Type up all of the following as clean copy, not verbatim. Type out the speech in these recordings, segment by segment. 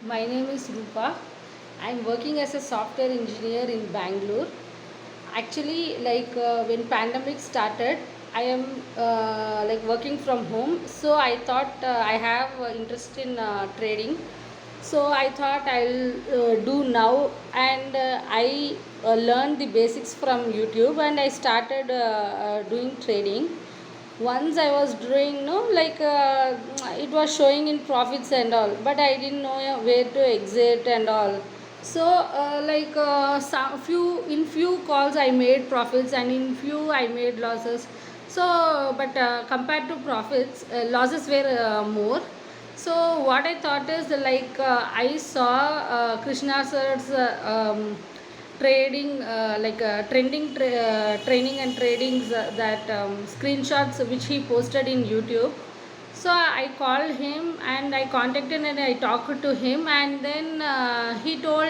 My name is Rupa. I'm working as a software engineer in Bangalore. Actually, when pandemic started, I am working from home. So I thought I have interest in trading. So I thought I'll do now, and I learned the basics from YouTube, and I started doing trading. Once I was doing no it was showing in profits and all, but I didn't know where to exit and all. So some few calls I made profits, and in few I made losses. So but compared to profits, losses were more. So what I thought is I saw Krishna sir's trading training and tradings, that screenshots which he posted in YouTube. So I called him and I contacted and I talked to him, and then he told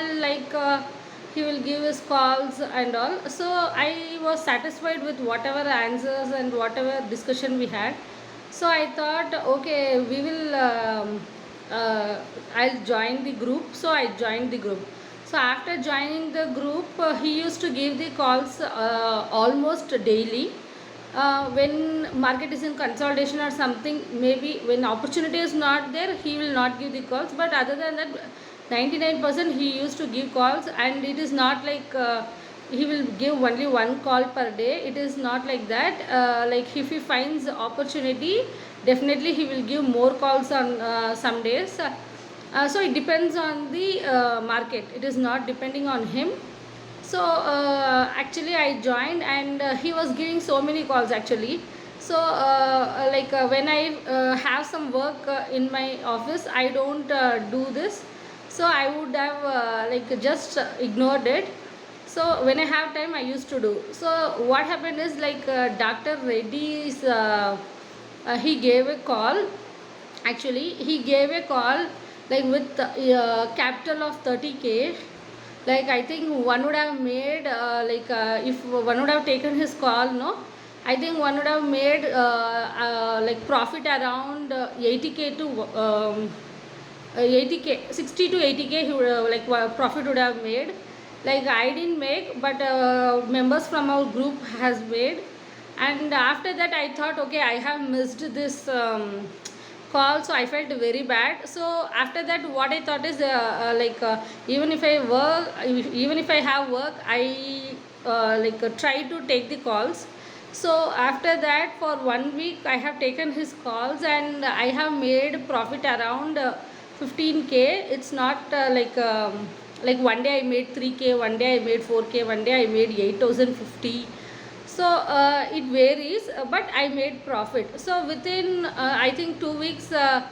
he will give his calls and all. So I was satisfied with whatever answers and whatever discussion we had. So I thought, okay, we will I'll join the group. So I joined the group. So after joining the group, he used to give the calls almost daily. When market is in consolidation or something, maybe when opportunity is not there, he will not give the calls. But other than that, 99% he used to give calls, and it is not he will give only one call per day. It is not like that. If he finds opportunity, definitely he will give more calls on some days. So it depends on the market. It is not depending on him. So actually I joined, and he was giving so many calls actually. So when I have some work in my office, I don't do this. So I would have just ignored it. So when I have time, I used to do. So what happened is Dr. Reddy's he gave a call. Actually he gave a call with capital of 30K. I think one would have made if one would have taken his call, no, I think one would have made profit around 80K to 80K, 60 to 80K he would profit would have made. I didn't make, but members from our group has made. And after that I thought, okay, I have missed this call. So I felt very bad. So after that, what I thought is even if I work, even if I have work, I try to take the calls. So after that, for 1 week I have taken his calls, and I have made profit around 15K. It's not one day I made 3K, one day I made 4K, one day I made 8,050. So it varies, but I made profit. So within I think 2 weeks, I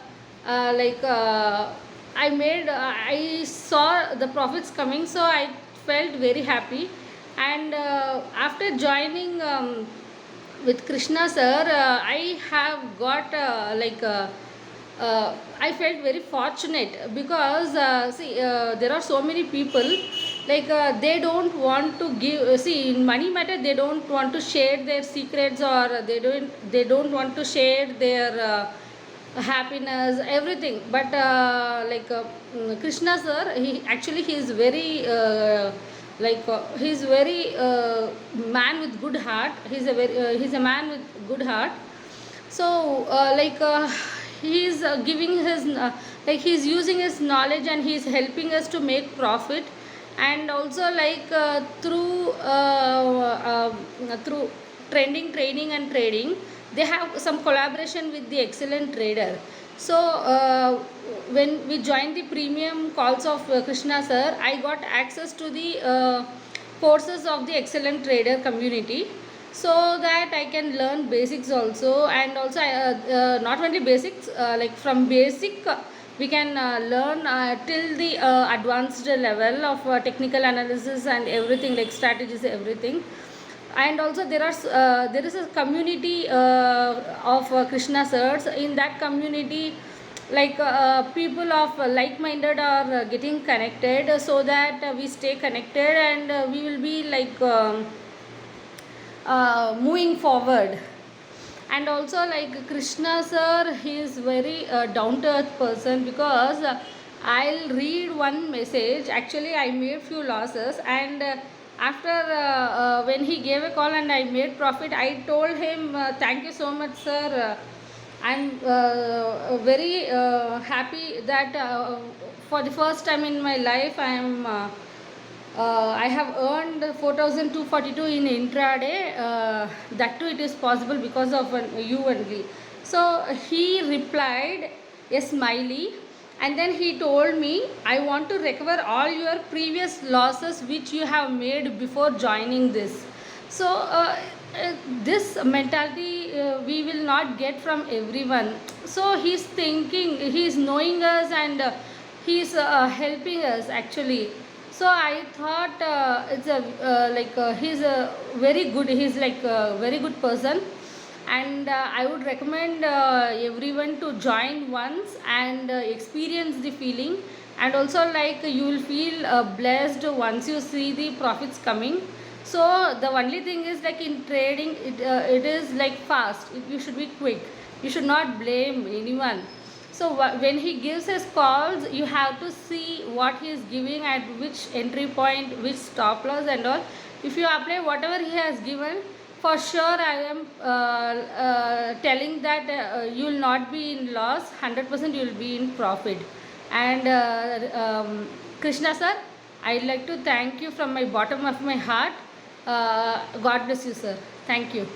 saw the profits coming. So I felt very happy. And after joining with Krishna sir, I have got I felt very fortunate, because there are so many people they don't want to give. See, in money matter, they don't want to share their secrets, or they don't want to share their happiness, everything. But Krishna sir, he is very he's very man with good heart. He's a man with good heart. So he's giving his he's using his knowledge, and he's helping us to make profit. And also through trending training and trading, they have some collaboration with the excellent trader. So when we joined the premium calls of Krishna sir, I got access to the courses of the excellent trader community, so that I can learn basics also. And also not only basics, from basic we can learn till the advanced level of technical analysis and everything, like strategies, everything. And also there is a community of Krishna sirs. In that community, people of like-minded are getting connected, so that we stay connected, and we will be moving forward. And also Krishna sir, he is very down to earth person, because I'll read one message. Actually, I made few losses, and after when he gave a call and I made profit, I told him, "Thank you so much, sir. I'm very happy that for the first time in my life, I have earned 4,242 in intraday. That too, it is possible because of you only." So he replied a smiley, and then he told me, "I want to recover all your previous losses which you have made before joining this." So this mentality we will not get from everyone. So he's thinking, he's knowing us, and he's helping us actually. So I thought it's a he's a very good, he's like a very good person, and I would recommend everyone to join once and experience the feeling, and also like you will feel blessed once you see the profits coming. So the only thing is, like in trading, it is like fast, you should be quick, you should not blame anyone. So when he gives his calls, you have to see what he is giving, at which entry point, which stop loss and all. If you apply whatever he has given, for sure I am telling that you will not be in loss, 100% you will be in profit. And Krishna sir, I'd like to thank you from my bottom of my heart. God bless you, sir. Thank you.